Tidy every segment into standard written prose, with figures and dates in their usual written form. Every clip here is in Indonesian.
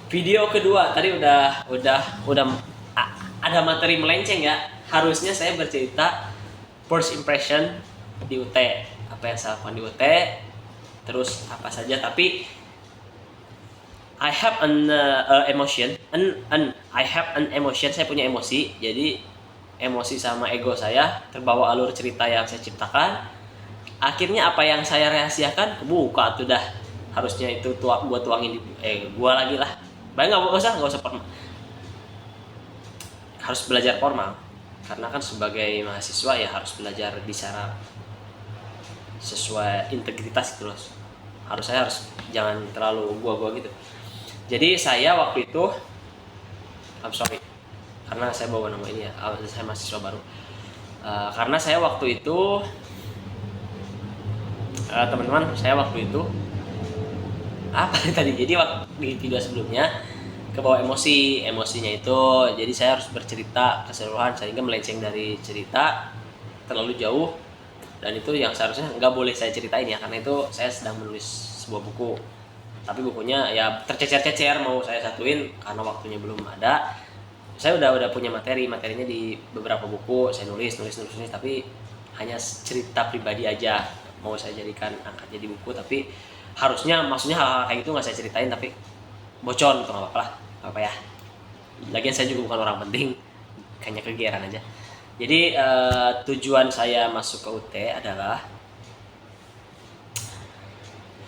Video kedua tadi udah ada materi melenceng ya. Harusnya saya bercerita first impression di UT, apa yang saya lakukan di UT, terus apa saja. Tapi I have I have an emotion. Saya punya emosi. Jadi emosi sama ego saya terbawa alur cerita yang saya ciptakan. Akhirnya apa yang saya rahasiakan kebuka tuh dah. Harusnya itu gua tuangin di gua lagi lah. Baik, nggak usah formal. Harus belajar formal karena kan sebagai mahasiswa ya harus belajar bicara sesuai integritas gitu loh. Saya harus jangan terlalu gua gitu. Jadi saya waktu itu I'm sorry karena saya bawa nama ini ya, saya mahasiswa baru. Karena saya waktu itu teman-teman, saya waktu itu apa tadi, jadi waktu di video sebelumnya kebawa emosinya itu, jadi saya harus bercerita keseluruhan sehingga melenceng dari cerita terlalu jauh, dan itu yang seharusnya nggak boleh saya ceritain ya, karena itu saya sedang menulis sebuah buku, tapi bukunya ya tercecer-cecer mau saya satuin karena waktunya belum ada. Saya udah punya materinya di beberapa buku, saya nulis, tapi hanya cerita pribadi aja mau saya jadikan angkat jadi buku, tapi harusnya maksudnya hal-hal kayak gitu nggak saya ceritain, tapi bocor gitu nggak apa-apa lah, apa ya, lagian saya juga bukan orang penting, kayaknya kegeeran aja. Jadi tujuan saya masuk ke UT adalah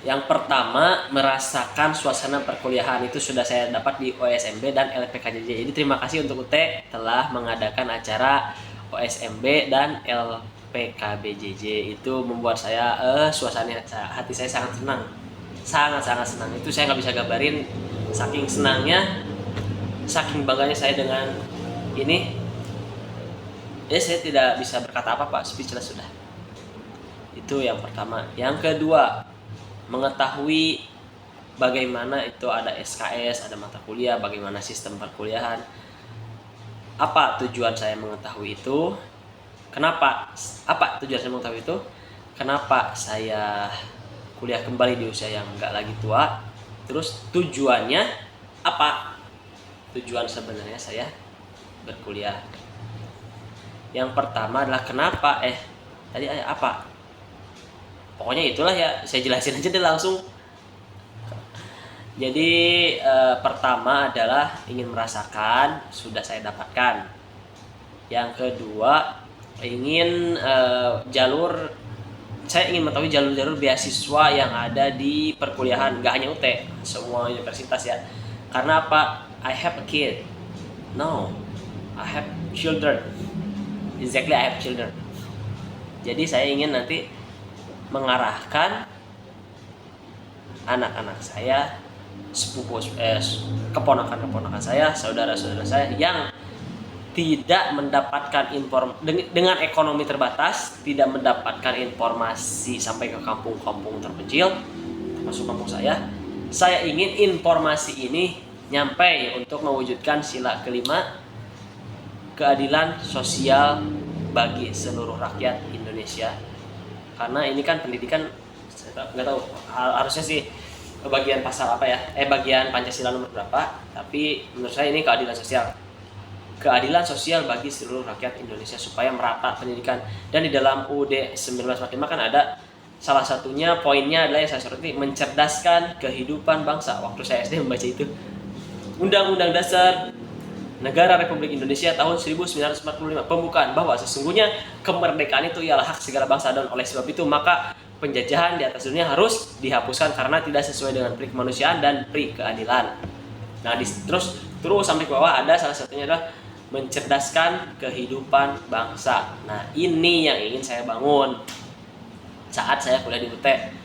yang pertama, merasakan suasana perkuliahan. Itu sudah saya dapat di OSMB dan LPKJJ. Jadi terima kasih untuk UT telah mengadakan acara OSMB dan LPKBJJ. Itu membuat saya suasana hati saya sangat senang, sangat senang. Itu saya nggak bisa gambarin, saking senangnya, saking bangganya saya dengan ini. Saya tidak bisa berkata apa-apa, speechless sudah. Itu yang pertama. Yang kedua, mengetahui bagaimana itu ada SKS, ada mata kuliah, bagaimana sistem perkuliahan. Apa tujuan saya mengetahui itu? Apa tujuan saya mengetahui itu? Kenapa saya kuliah kembali di usia yang nggak lagi tua? Terus tujuannya apa? Tujuan sebenarnya saya berkuliah. Yang pertama adalah kenapa? Tadi apa? Pokoknya itulah ya, saya jelasin aja deh langsung. Jadi pertama adalah ingin merasakan, sudah saya dapatkan. Yang kedua, saya ingin mengetahui jalur-jalur beasiswa yang ada di perkuliahan, gak hanya UT, semua universitas ya. Karena apa? I have a kid. No, I have children. Exactly, I have children. Jadi saya ingin nanti mengarahkan anak-anak saya, keponakan-keponakan saya, saudara-saudara saya yang tidak mendapatkan dengan ekonomi terbatas, tidak mendapatkan informasi sampai ke kampung-kampung terpencil, termasuk kampung saya. Saya ingin informasi ini nyampe untuk mewujudkan sila kelima, keadilan sosial bagi seluruh rakyat Indonesia. Karena ini kan pendidikan, saya nggak tahu harusnya sih bagian pasal apa ya, bagian Pancasila nomor berapa, tapi menurut saya ini keadilan sosial bagi seluruh rakyat Indonesia supaya merata pendidikan. Dan di dalam UUD 1945 kan ada salah satunya poinnya adalah yang saya soroti, mencerdaskan kehidupan bangsa. Waktu saya SD membaca itu, Undang-Undang Dasar Negara Republik Indonesia tahun 1945, pembukaan bahwa sesungguhnya kemerdekaan itu ialah hak segala bangsa, dan oleh sebab itu maka penjajahan di atas dunia harus dihapuskan karena tidak sesuai dengan pri kemanusiaan dan pri keadilan. Nah, terus sampai ke bawah ada salah satunya adalah mencerdaskan kehidupan bangsa. Nah, ini yang ingin saya bangun saat saya kuliah di UT.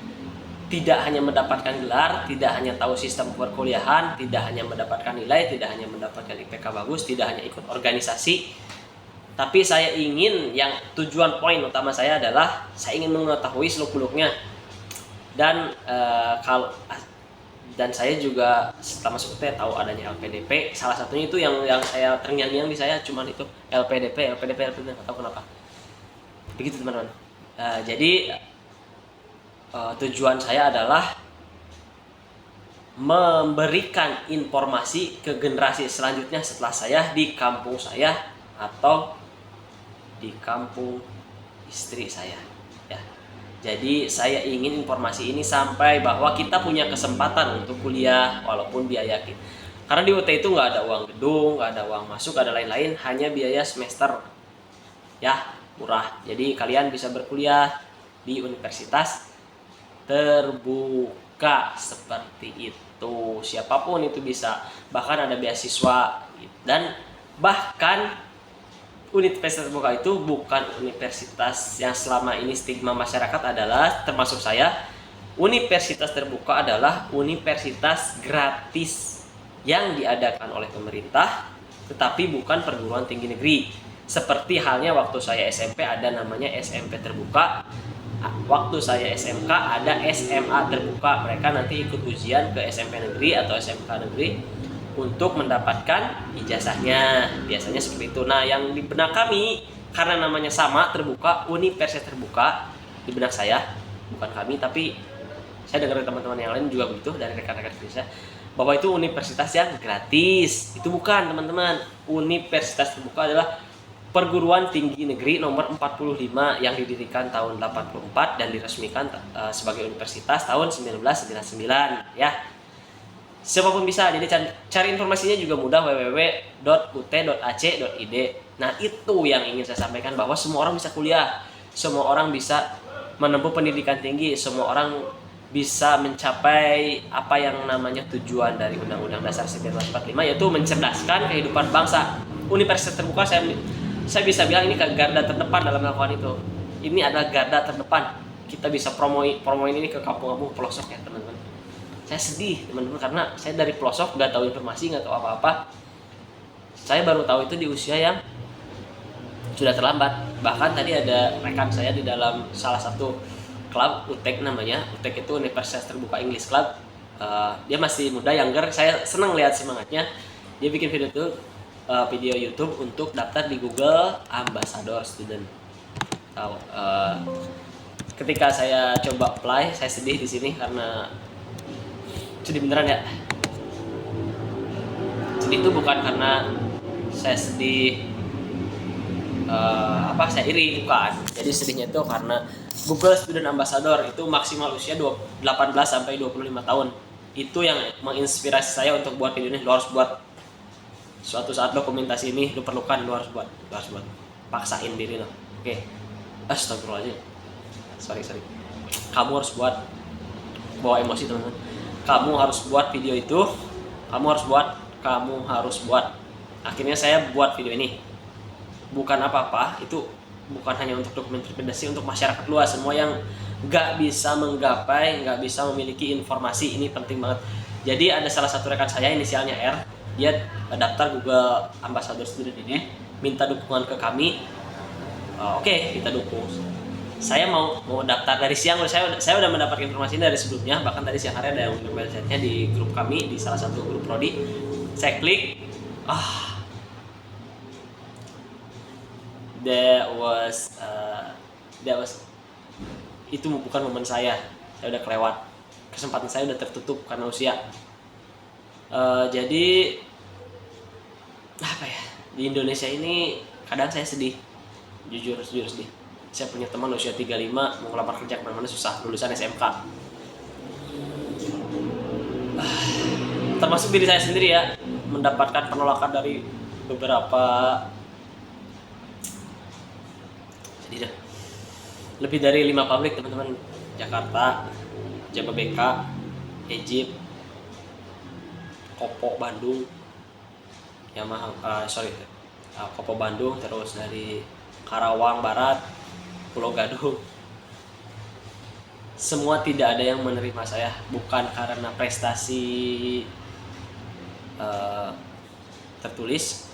Tidak hanya mendapatkan gelar, tidak hanya tahu sistem perkuliahan, tidak hanya mendapatkan nilai, tidak hanya mendapatkan IPK bagus, tidak hanya ikut organisasi, tapi saya ingin, yang tujuan poin utama saya adalah saya ingin mengetahui seluk-beluknya. Dan dan saya juga setelah masuk UT tahu adanya LPDP. Salah satunya itu yang saya terngiang-ngiang di saya cuman itu LPDP, nggak tahu kenapa. Begitu teman-teman. Jadi tujuan saya adalah memberikan informasi ke generasi selanjutnya setelah saya di kampung saya atau di kampung istri saya ya. Jadi saya ingin informasi ini sampai bahwa kita punya kesempatan untuk kuliah walaupun biaya kita. Karena di UT itu nggak ada uang gedung, nggak ada uang masuk, nggak ada lain-lain, hanya biaya semester ya, murah. Jadi kalian bisa berkuliah di universitas terbuka seperti itu. Siapapun itu bisa, bahkan ada beasiswa. Dan bahkan universitas terbuka itu bukan universitas yang selama ini stigma masyarakat adalah, termasuk saya, universitas terbuka adalah universitas gratis yang diadakan oleh pemerintah tetapi bukan perguruan tinggi negeri. Seperti halnya waktu saya SMP ada namanya SMP terbuka, waktu saya SMK ada SMA terbuka. Mereka nanti ikut ujian ke SMP negeri atau SMK negeri untuk mendapatkan ijazahnya, biasanya seperti itu. Nah, yang di benak kami karena namanya sama, terbuka, universitas terbuka, di benak saya, bukan kami tapi saya dengar dari teman-teman yang lain juga begitu, dari rekan-rekan Indonesia, bahwa itu universitas yang gratis. Itu bukan, teman-teman. Universitas terbuka adalah perguruan tinggi negeri nomor 45 yang didirikan tahun 84 dan diresmikan sebagai universitas tahun 1999 ya. Siapapun bisa, jadi cari informasinya juga mudah, www.ut.ac.id. Nah, itu yang ingin saya sampaikan, bahwa semua orang bisa kuliah, semua orang bisa menempuh pendidikan tinggi, semua orang bisa mencapai apa yang namanya tujuan dari Undang-Undang Dasar 1945, yaitu mencerdaskan kehidupan bangsa. Universitas terbuka saya bisa bilang ini garda terdepan dalam melakukan itu. Ini adalah garda terdepan. Kita bisa promoin ini ke kampung-kampung pelosok ya, teman-teman. Saya sedih, teman-teman, karena saya dari pelosok nggak tahu informasi, nggak tahu apa-apa. Saya baru tahu itu di usia yang sudah terlambat. Bahkan tadi ada rekan saya di dalam salah satu klub UTEK namanya. UTEK itu Universitas Terbuka English Club. Dia masih muda, younger. Saya senang lihat semangatnya. Dia bikin video YouTube untuk daftar di Google Ambassador Student. Ketika saya coba apply, saya sedih di sini karena sedih beneran ya. Sedih itu bukan karena saya sedih saya iri, bukan. Jadi sedihnya itu karena Google Student Ambassador itu maksimal usia 18 sampai 25 tahun. Itu yang menginspirasi saya untuk buat video ini. Lo harus buat, suatu saat dokumentasi ini lu perlukan, lu harus buat, paksain diri lo. Oke. Astagfirullahaladzim. Sorry. Kamu harus buat, bawa emosi teman-teman. Kamu harus buat video itu, kamu harus buat. Akhirnya saya buat video ini. Bukan apa-apa, itu bukan hanya untuk dokumentasi, untuk masyarakat luas, semua yang nggak bisa menggapai, nggak bisa memiliki informasi, ini penting banget. Jadi ada salah satu rekan saya, inisialnya R, dia daftar Google Ambassador Student ini, minta dukungan ke kami. Oke, kita dukung. Saya mau daftar dari siang. Saya udah mendapatkan informasi dari sebelumnya, bahkan tadi siang hari ada yang ngirim websitenya di grup kami, di salah satu grup prodi. Saya klik, that was itu bukan momen saya udah kelewat, kesempatan saya udah tertutup karena usia. Jadi apa ya, di Indonesia ini kadang saya sedih, jujur sedih. Saya punya teman usia 35 mau ngelamar kerja kemana-mana susah, lulusan SMK. Termasuk diri saya sendiri ya, mendapatkan penolakan dari beberapa, sedih dah, lebih dari 5 pabrik teman-teman. Jakarta, Jababeka, Egypt, Kopo Bandung, Kopo Bandung, terus dari Karawang Barat, Pulau Gadung. Semua tidak ada yang menerima saya, bukan karena prestasi tertulis,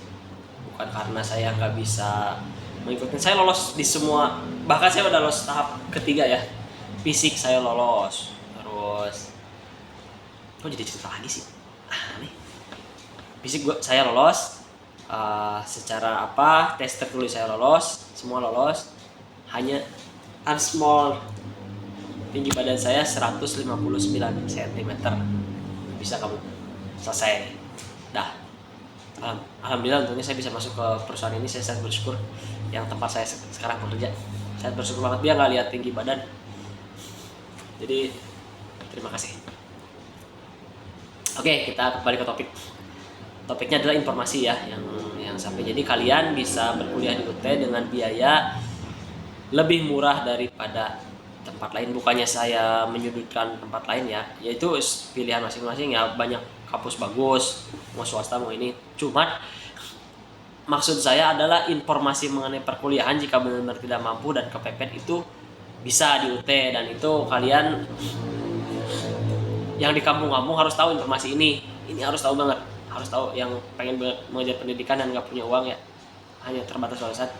bukan karena saya nggak bisa mengikuti. Saya lolos di semua, bahkan saya udah lolos tahap ketiga ya, fisik saya lolos. Terus kok jadi cerita lagi sih, aneh. Fisik saya lolos, secara tes tertulis saya lolos, semua lolos. Hanya I'm small, tinggi badan saya 159 cm. bisa kamu selesai. Dah, alhamdulillah untungnya saya bisa masuk ke perusahaan ini. Saya sangat bersyukur, yang tempat saya sekarang bekerja. Saya bersyukur banget, dia nggak lihat tinggi badan. Jadi terima kasih. Oke, kita kembali ke topik. Topiknya adalah informasi ya, yang sampai. Jadi kalian bisa berkuliah di UT dengan biaya lebih murah daripada tempat lain. Bukannya saya menyudutkan tempat lain ya, yaitu pilihan masing-masing ya. Banyak kampus bagus, mau swasta mau ini. Cuman maksud saya adalah informasi mengenai perkuliahan jika benar-benar tidak mampu dan kepepet itu bisa di UT. Dan itu kalian yang di kampung-kampung harus tahu informasi ini harus tahu banget, harus tahu. Yang pengen mengejar pendidikan dan nggak punya uang ya, hanya terbatas website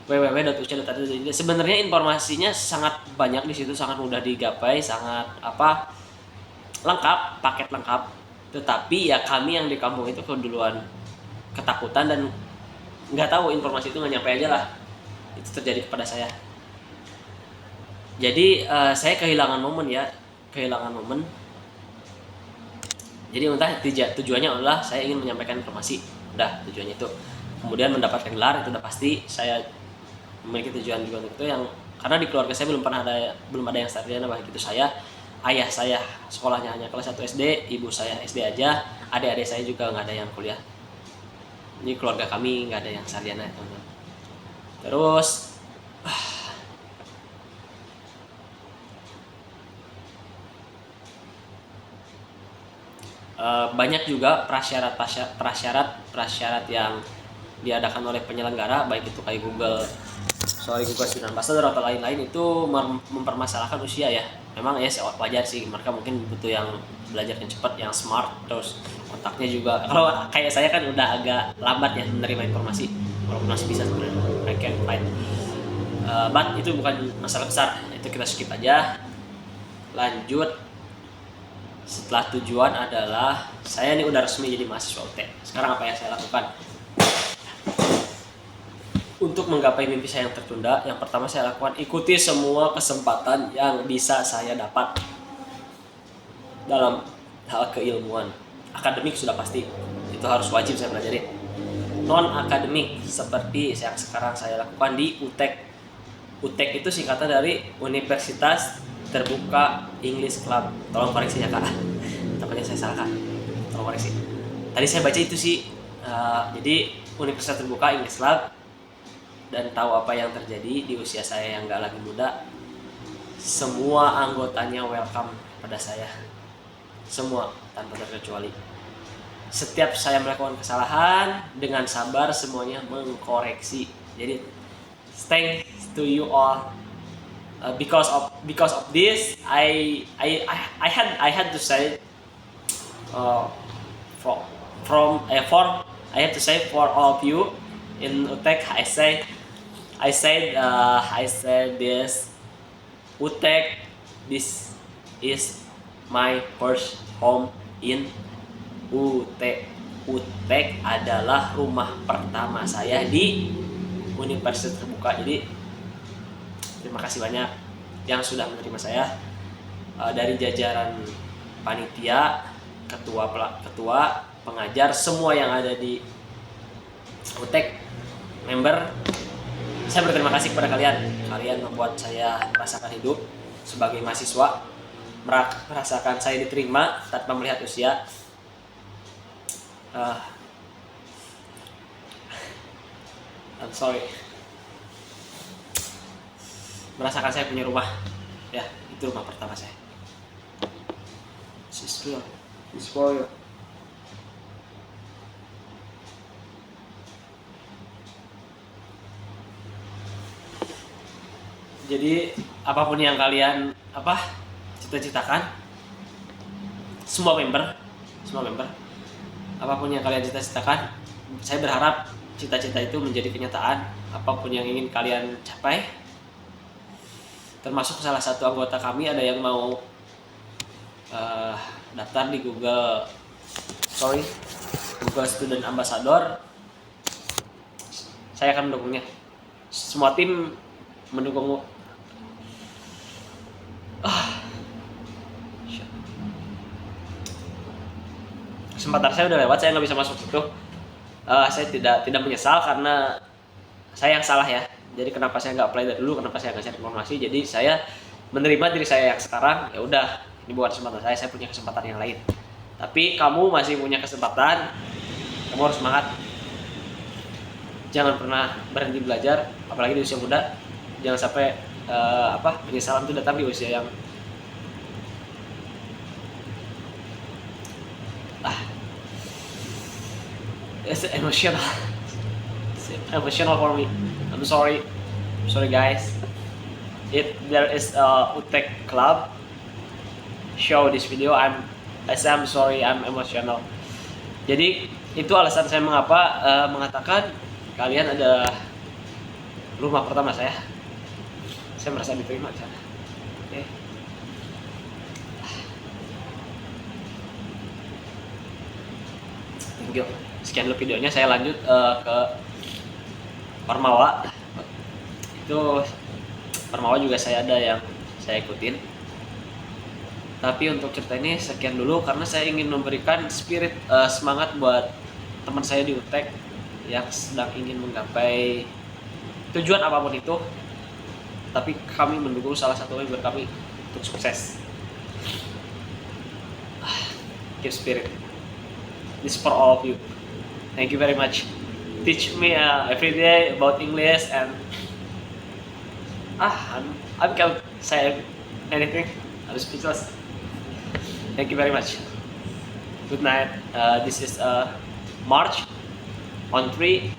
www.uc.ad. Sebenarnya informasinya sangat banyak di situ, sangat mudah digapai, sangat lengkap, paket lengkap. Tetapi ya kami yang di kampung itu keduluan ketakutan dan nggak tahu, informasi itu nggak nyampe aja lah. Itu terjadi kepada saya. Jadi saya kehilangan momen. Jadi entah tujuannya adalah saya ingin menyampaikan informasi, udah tujuannya itu. Kemudian mendapatkan gelar itu udah pasti. Saya memiliki tujuan juga untuk itu, yang karena di keluarga saya belum ada yang sarjana, baik itu ayah saya sekolahnya hanya kelas 1 SD, ibu saya SD aja, adik-adik saya juga nggak ada yang kuliah. Ini keluarga kami nggak ada yang sarjana, teman-teman. Terus banyak juga prasyarat yang diadakan oleh penyelenggara, baik itu kayak Google Student Ambassador atau lain-lain, itu mempermasalahkan usia ya. Memang ya wajar sih, mereka mungkin butuh yang belajar yang cepat, yang smart, terus otaknya juga. Kalau kayak saya kan udah agak lambat ya menerima informasi, walaupun masih bisa sebenarnya, I can find. But itu bukan masalah besar, itu kita skip aja. Lanjut, setelah tujuan adalah saya ini udah resmi jadi mahasiswa UT. Sekarang apa yang saya lakukan untuk menggapai mimpi saya yang tertunda? Yang pertama saya lakukan, ikuti semua kesempatan yang bisa saya dapat dalam hal keilmuan. Akademik sudah pasti, itu harus wajib saya pelajari. Non akademik seperti yang sekarang saya lakukan di UTEK. UTEK itu singkatan dari Universitas Terbuka English Club. Tolong koreksi ya kak, takutnya saya salah kak, tolong koreksi. Tadi saya baca itu sih. Jadi Universitas Terbuka English Club. Dan tahu apa yang terjadi di usia saya yang gak lagi muda, semua anggotanya welcome pada saya, semua tanpa terkecuali. Setiap saya melakukan kesalahan, dengan sabar semuanya mengkoreksi. Jadi thanks to you all. Because of this, I had to say for all of you in UTEK. I said this, UTEK, this is my first home in UTEK. UTEK adalah rumah pertama saya di Universitas Terbuka. Jadi terima kasih banyak yang sudah menerima saya, dari jajaran panitia, ketua, pengajar, semua yang ada di UTEK, member. Saya berterima kasih kepada kalian. Kalian membuat saya merasakan hidup sebagai mahasiswa, merasakan saya diterima tanpa melihat usia. I'm sorry. Merasakan saya punya rumah, ya, itu rumah pertama saya. This is real. This is for you. Jadi apapun yang kalian cita-citakan, semua member, apapun yang kalian cita-citakan, saya berharap cita-cita itu menjadi kenyataan. Apapun yang ingin kalian capai, termasuk salah satu anggota kami ada yang mau daftar di Google Student Ambassador, saya akan mendukungnya. Semua tim mendukung. kesempatan saya udah lewat, saya nggak bisa masuk situ. Saya tidak menyesal karena saya yang salah ya. Jadi kenapa saya nggak apply dari dulu, kenapa saya nggak cari informasi. Jadi saya menerima diri saya yang sekarang, ya udah, ini bukan kesempatan saya punya kesempatan yang lain. Tapi kamu masih punya kesempatan, kamu harus semangat. Jangan pernah berhenti belajar, apalagi di usia muda. Jangan sampai penyesalan itu datang di usia yang it's emotional. It's emotional for me. I'm sorry guys. There is a UTEK club show this video. I'm sorry, I'm emotional. Jadi itu alasan saya mengapa mengatakan kalian ada rumah pertama saya. Saya merasa diterima di sana. Oke. Thank you. Sekian dulu videonya, saya lanjut ke Ormawa. Itu Ormawa juga saya ada yang saya ikutin. Tapi untuk cerita ini sekian dulu karena saya ingin memberikan spirit semangat buat teman saya di UTEK yang sedang ingin menggapai tujuan apapun itu. Tapi kami mendukung salah satunya buat kami untuk sukses. Keep spirit. This is for all of you. Thank you very much. Teach me every day about English and I can't say anything. I'm speechless. Thank you very much. Good night. This is March on 3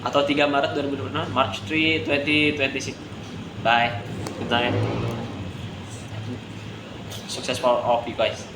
atau 3 Maret 2026. March 3, 2026. Bye. Good night. Success for all of you guys.